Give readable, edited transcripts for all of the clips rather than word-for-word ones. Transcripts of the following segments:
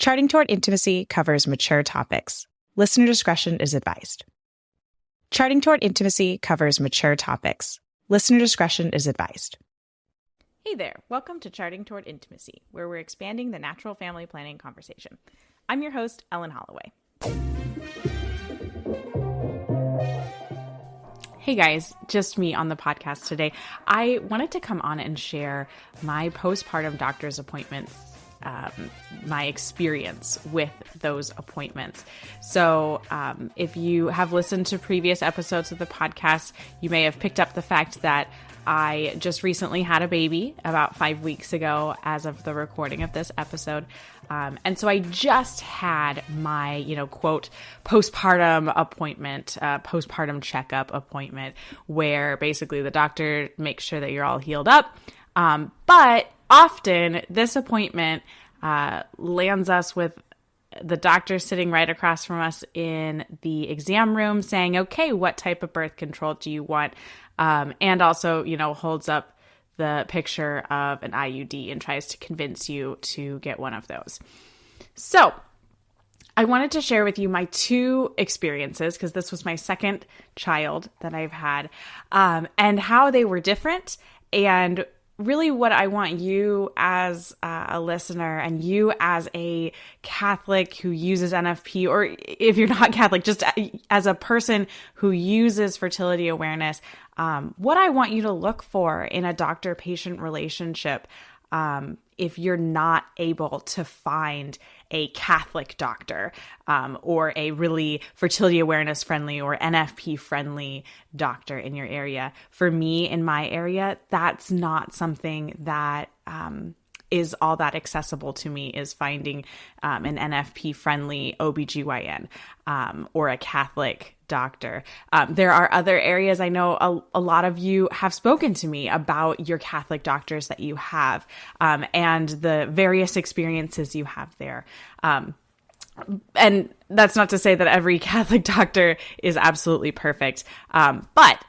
Charting Toward Intimacy covers mature topics. Listener discretion is advised. Charting Toward Intimacy covers mature topics. Listener discretion is advised. Hey there, welcome to Charting Toward Intimacy, where we're expanding the natural family planning conversation. I'm your host, Ellen Holloway. Hey guys, just me on the podcast today. I wanted to come on and share my postpartum doctor's appointments, my experience with those appointments. So if you have listened to previous episodes of the podcast, you may have picked up the fact that I just recently had a baby about 5 weeks ago as of the recording of this episode. And so I just had my, quote, postpartum appointment, postpartum checkup appointment, where basically the doctor makes sure that you're all healed up. But often this appointment lands us with the doctor sitting right across from us in the exam room saying, okay, what type of birth control do you want? And also, holds up the picture of an IUD and tries to convince you to get one of those. So I wanted to share with you my two experiences, because this was my second child that I've had, and how they were different, and really what I want you as a listener and you as a Catholic who uses NFP, or if you're not Catholic, just as a person who uses fertility awareness, what I want you to look for in a doctor-patient relationship if you're not able to find a Catholic doctor or a really fertility awareness friendly or NFP friendly doctor in your area. For me, in my area, that's not something that is all that accessible to me, is finding an NFP friendly OBGYN or a Catholic doctor. There are other areas. I know a lot of you have spoken to me about your Catholic doctors that you have and the various experiences you have there. And that's not to say that every Catholic doctor is absolutely perfect. But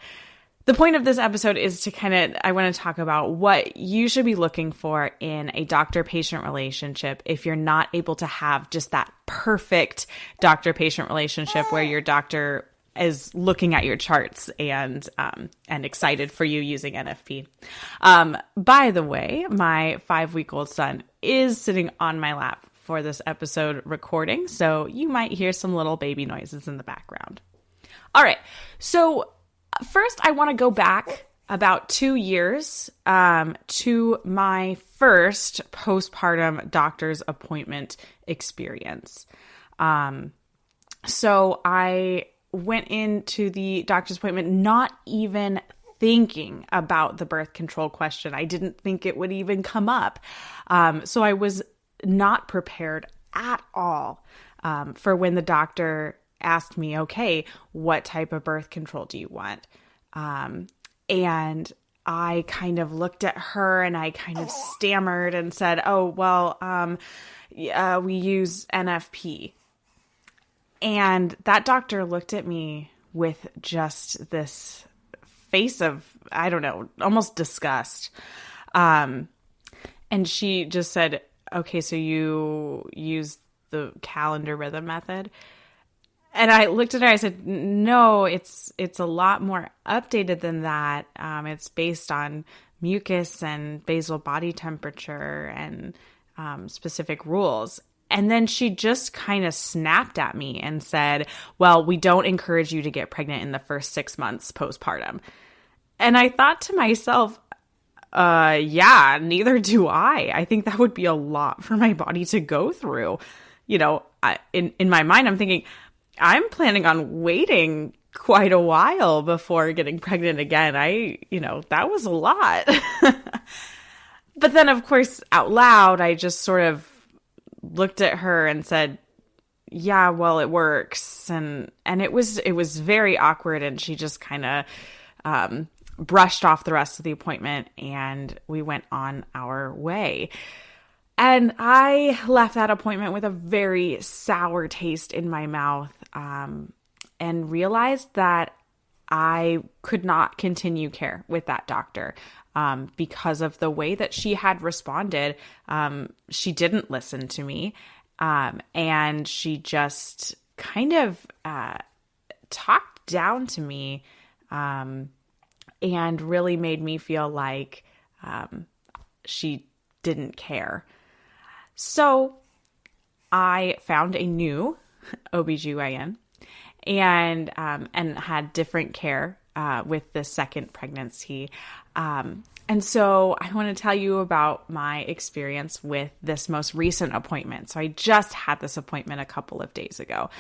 the point of this episode is I want to talk about what you should be looking for in a doctor-patient relationship if you're not able to have just that perfect doctor-patient relationship where your doctor is looking at your charts and excited for you using NFP. By the way, my 5-week-old son is sitting on my lap for this episode recording, so you might hear some little baby noises in the background. All right, so first I want to go back about 2 years to my first postpartum doctor's appointment experience. So I went into the doctor's appointment not even thinking about the birth control question. I didn't think it would even come up. So I was not prepared at all for when the doctor asked me, okay, what type of birth control do you want? And I kind of looked at her and I kind of stammered and said, oh, well, we use NFP. And that doctor looked at me with just this face of, I don't know, almost disgust. And she just said, okay, so you use the calendar rhythm method? And I looked at her, I said, no, it's a lot more updated than that. It's based on mucus and basal body temperature and specific rules. And then she just kind of snapped at me and said, well, we don't encourage you to get pregnant in the first 6 months postpartum. And I thought to myself, yeah, neither do I. I think that would be a lot for my body to go through. In my mind, I'm thinking, I'm planning on waiting quite a while before getting pregnant again. That was a lot. But then, of course, out loud, I just sort of looked at her and said, yeah, well, it works. And it was very awkward. And she just kind of brushed off the rest of the appointment and we went on our way. And I left that appointment with a very sour taste in my mouth and realized that I could not continue care with that doctor because of the way that she had responded. She didn't listen to me. And she just kind of talked down to me and really made me feel like she didn't care. So I found a new OBGYN and had different care with the second pregnancy. And so I want to tell you about my experience with this most recent appointment. So I just had this appointment a couple of days ago.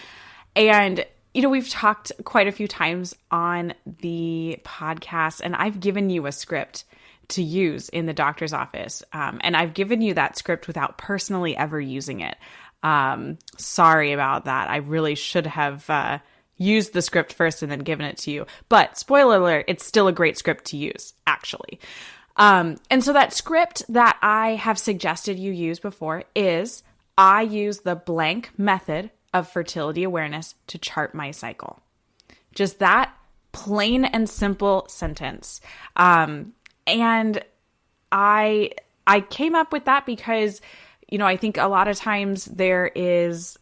And, we've talked quite a few times on the podcast, and I've given you a script to use in the doctor's office. And I've given you that script without personally ever using it. Sorry about that. I really should have used the script first and then given it to you. But spoiler alert, it's still a great script to use, actually. And so that script that I have suggested you use before is I use the blank method of fertility awareness to chart my cycle. Just that plain and simple sentence. And I came up with that because, I think a lot of times there's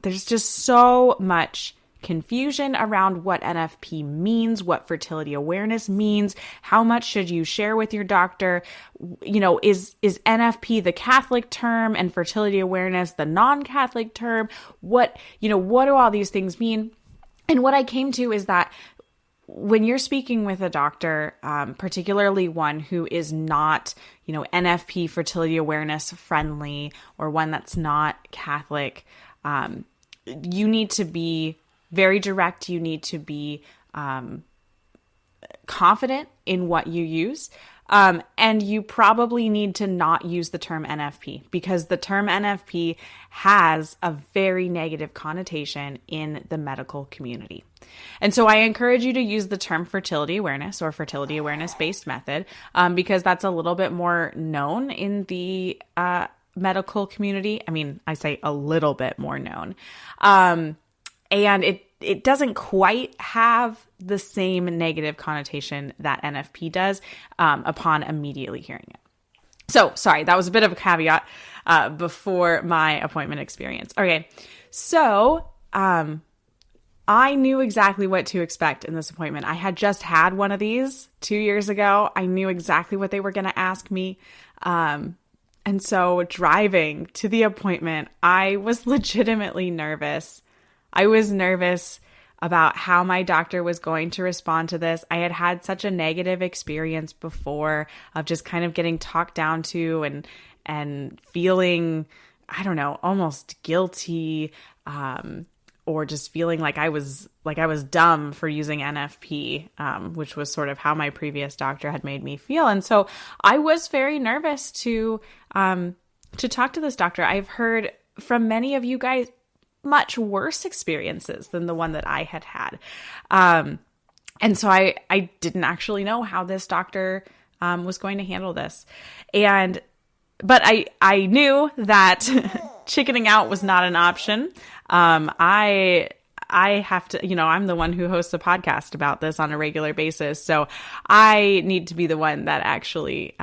just so much confusion around what NFP means, what fertility awareness means, how much should you share with your doctor? Is NFP the Catholic term and fertility awareness the non-Catholic term? What do all these things mean? And what I came to is that when you're speaking with a doctor, particularly one who is not, NFP fertility awareness friendly or one that's not Catholic, you need to be very direct. You need to be confident in what you use. And you probably need to not use the term NFP because the term NFP has a very negative connotation in the medical community. And so I encourage you to use the term fertility awareness or fertility awareness-based method because that's a little bit more known in the medical community. I mean, I say a little bit more known. And it doesn't quite have the same negative connotation that NFP does upon immediately hearing it. So, sorry, that was a bit of a caveat before my appointment experience. Okay, so I knew exactly what to expect in this appointment. I had just had one of these 2 years ago. I knew exactly what they were going to ask me. And so driving to the appointment, I was legitimately nervous. I was nervous about how my doctor was going to respond to this. I had had such a negative experience before of just kind of getting talked down to and feeling, I don't know, almost guilty, or just feeling like I was dumb for using NFP, which was sort of how my previous doctor had made me feel. And so I was very nervous to talk to this doctor. I've heard from many of you guys much worse experiences than the one that I had had. And so I didn't actually know how this doctor was going to handle this. But I knew that chickening out was not an option. I have to, I'm the one who hosts a podcast about this on a regular basis. So I need to be the one that actually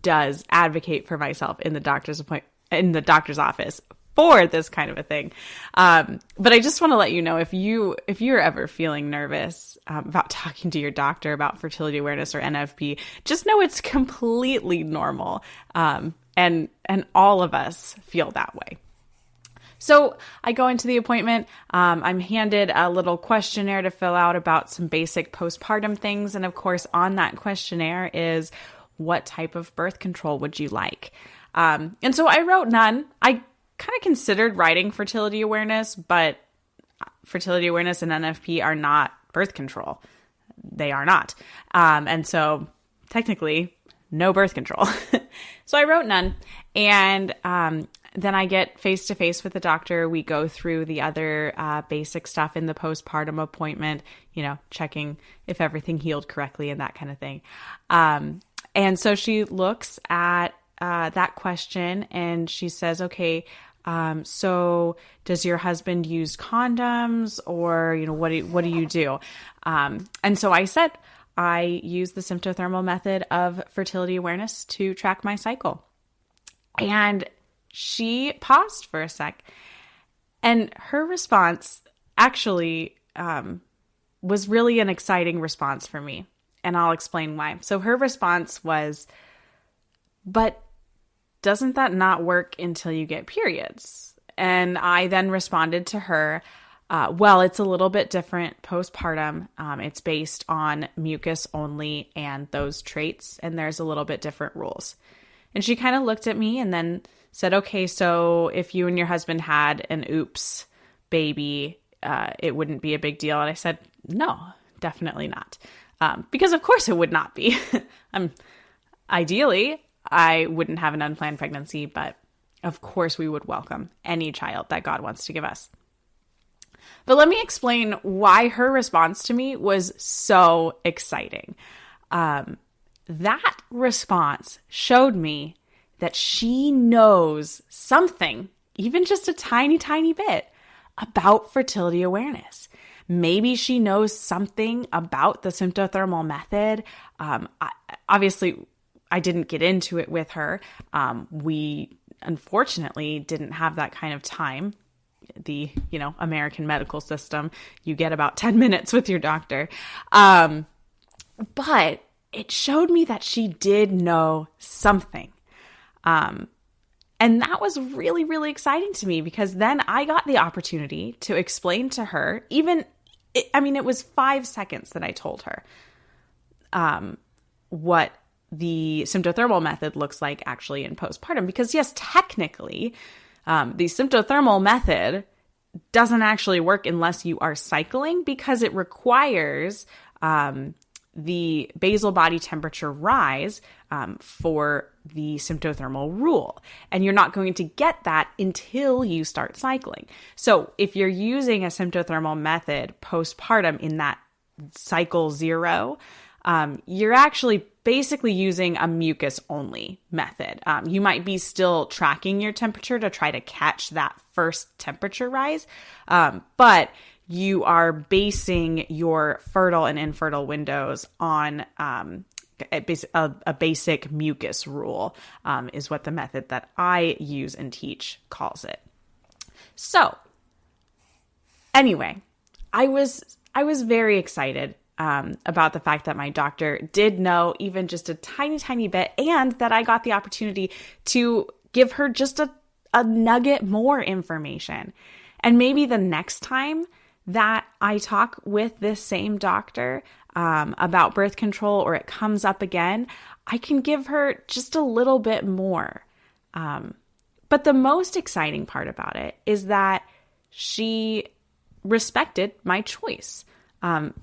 does advocate for myself in the doctor's office for this kind of a thing. But I just want to let you know, if you're ever feeling nervous about talking to your doctor about fertility awareness or NFP, just know it's completely normal. And all of us feel that way. So I go into the appointment. I'm handed a little questionnaire to fill out about some basic postpartum things. And of course, on that questionnaire is, what type of birth control would you like? And so I wrote none. I kind of considered writing fertility awareness, but fertility awareness and NFP are not birth control. They are not. And so technically, no birth control. So I wrote none. And then I get face-to-face with the doctor. We go through the other basic stuff in the postpartum appointment, checking if everything healed correctly and that kind of thing. And so she looks at that question and she says, okay, so does your husband use condoms, or, what do you do? And so I said, I use the symptothermal method of fertility awareness to track my cycle. And she paused for a sec, and her response actually was really an exciting response for me. And I'll explain why. So her response was, but doesn't that not work until you get periods? And I then responded to her, well, it's a little bit different postpartum. It's based on mucus only and those traits, and there's a little bit different rules. And she kind of looked at me and then said, okay, so if you and your husband had an oops baby, it wouldn't be a big deal. And I said, no, definitely not. Because of course it would not be. Ideally, I wouldn't have an unplanned pregnancy, but of course we would welcome any child that God wants to give us. But let me explain why her response to me was so exciting. That response showed me that she knows something, even just a tiny, tiny bit, about fertility awareness. Maybe she knows something about the symptothermal method. Obviously, I didn't get into it with her. We unfortunately didn't have that kind of time. The, American medical system, you get about 10 minutes with your doctor. But it showed me that she did know something. And that was really, really exciting to me, because then I got the opportunity to explain to her, it was 5 seconds that I told her what the symptothermal method looks like actually in postpartum. Because yes, technically, the symptothermal method doesn't actually work unless you are cycling, because it requires the basal body temperature rise for the symptothermal rule. And you're not going to get that until you start cycling. So if you're using a symptothermal method postpartum in that cycle 0, you're actually basically using a mucus-only method. You might be still tracking your temperature to try to catch that first temperature rise, but you are basing your fertile and infertile windows on a basic mucus rule, is what the method that I use and teach calls it. So anyway, I was very excited about the fact that my doctor did know even just a tiny, tiny bit, and that I got the opportunity to give her just a nugget more information. And maybe the next time that I talk with this same doctor about birth control, or it comes up again, I can give her just a little bit more. But the most exciting part about it is that she respected my choice.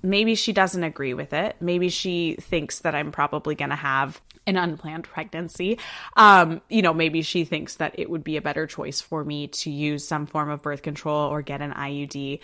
Maybe she doesn't agree with it. Maybe she thinks that I'm probably going to have an unplanned pregnancy. Maybe she thinks that it would be a better choice for me to use some form of birth control or get an IUD.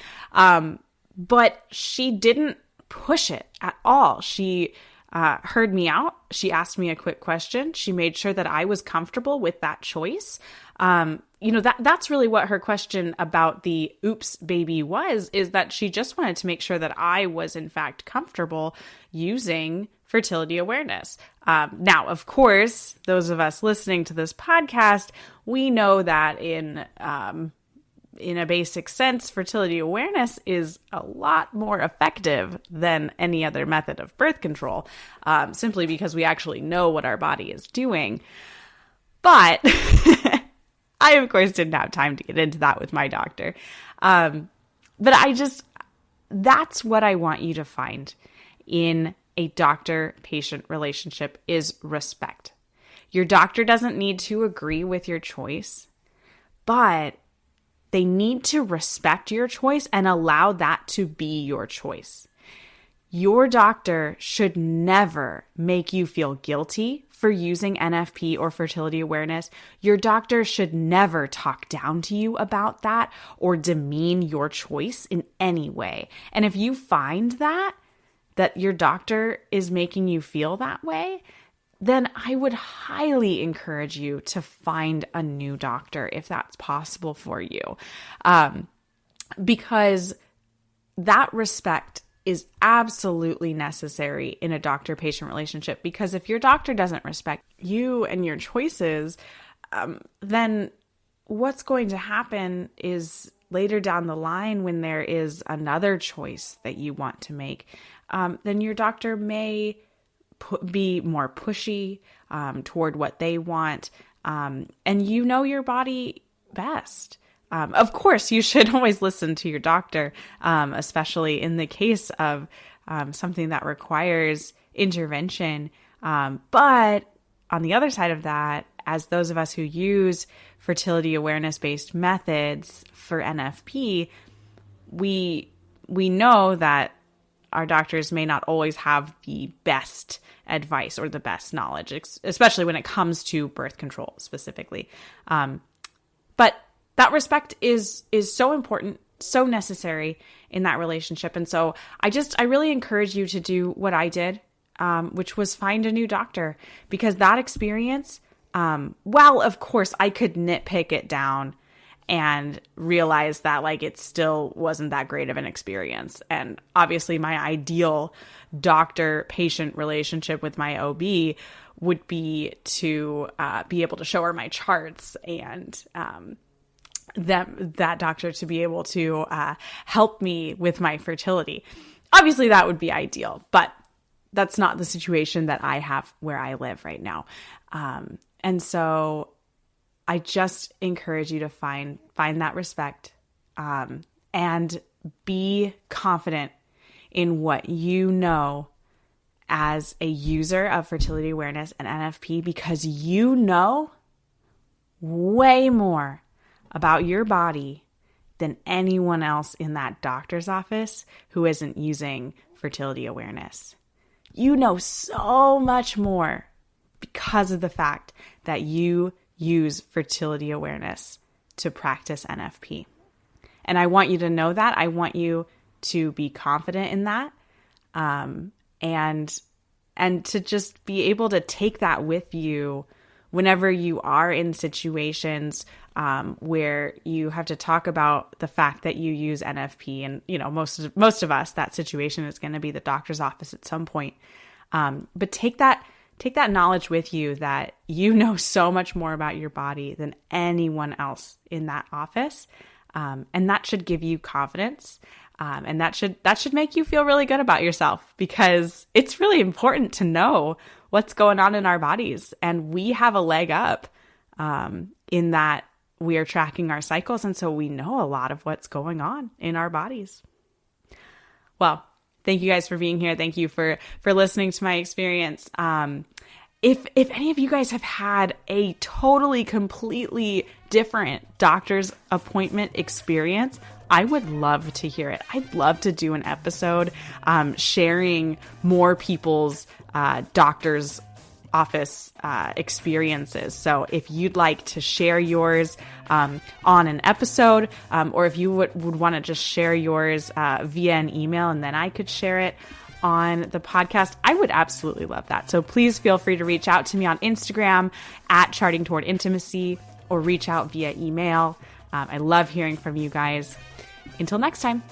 But she didn't push it at all. She heard me out. She asked me a quick question. She made sure that I was comfortable with that choice. That's really what her question about the oops baby is that she just wanted to make sure that I was in fact comfortable using fertility awareness. Now, of course, those of us listening to this podcast, we know that in a basic sense, fertility awareness is a lot more effective than any other method of birth control, simply because we actually know what our body is doing. But I, of course, didn't have time to get into that with my doctor. But that's what I want you to find in a doctor-patient relationship is respect. Your doctor doesn't need to agree with your choice, but they need to respect your choice and allow that to be your choice. Your doctor should never make you feel guilty for using NFP or fertility awareness. Your doctor should never talk down to you about that or demean your choice in any way. And if you find that your doctor is making you feel that way, then I would highly encourage you to find a new doctor if that's possible for you. Because that respect is absolutely necessary in a doctor-patient relationship. Because if your doctor doesn't respect you and your choices, then what's going to happen is later down the line, when there is another choice that you want to make, then your doctor may be more pushy toward what they want. And you know your body best. Of course, you should always listen to your doctor, especially in the case of something that requires intervention. But on the other side of that, as those of us who use fertility awareness-based methods for NFP, we know that our doctors may not always have the best advice or the best knowledge, especially when it comes to birth control specifically. But that respect is so important, so necessary in that relationship. And so I really encourage you to do what I did, which was find a new doctor, because that experience, while of course I could nitpick it down and realize that like it still wasn't that great of an experience. And obviously my ideal doctor-patient relationship with my OB would be to be able to show her my charts and that doctor to be able to help me with my fertility. Obviously that would be ideal, but that's not the situation that I have where I live right now. And so I just encourage you to find that respect and be confident in what you know as a user of fertility awareness and NFP, because you know way more about your body than anyone else in that doctor's office who isn't using fertility awareness. You know so much more because of the fact that you use fertility awareness to practice NFP. And I want you to know that. I want you to be confident in that, and to just be able to take that with you whenever you are in situations where you have to talk about the fact that you use NFP. And you know, most of us, that situation is going to be the doctor's office at some point. But take that knowledge with you, that you know so much more about your body than anyone else in that office. And that should give you confidence. And that should make you feel really good about yourself, because it's really important to know what's going on in our bodies. And we have a leg up in that we are tracking our cycles. And so we know a lot of what's going on in our bodies. Well, thank you guys for being here. Thank you for listening to my experience. If any of you guys have had a totally, completely different doctor's appointment experience, I would love to hear it. I'd love to do an episode sharing more people's doctor's office experiences. So if you'd like to share yours on an episode, or if you would want to just share yours via an email and then I could share it on the podcast, I would absolutely love that. So please feel free to reach out to me on Instagram at Charting Toward Intimacy, or reach out via email. I love hearing from you guys. Until next time.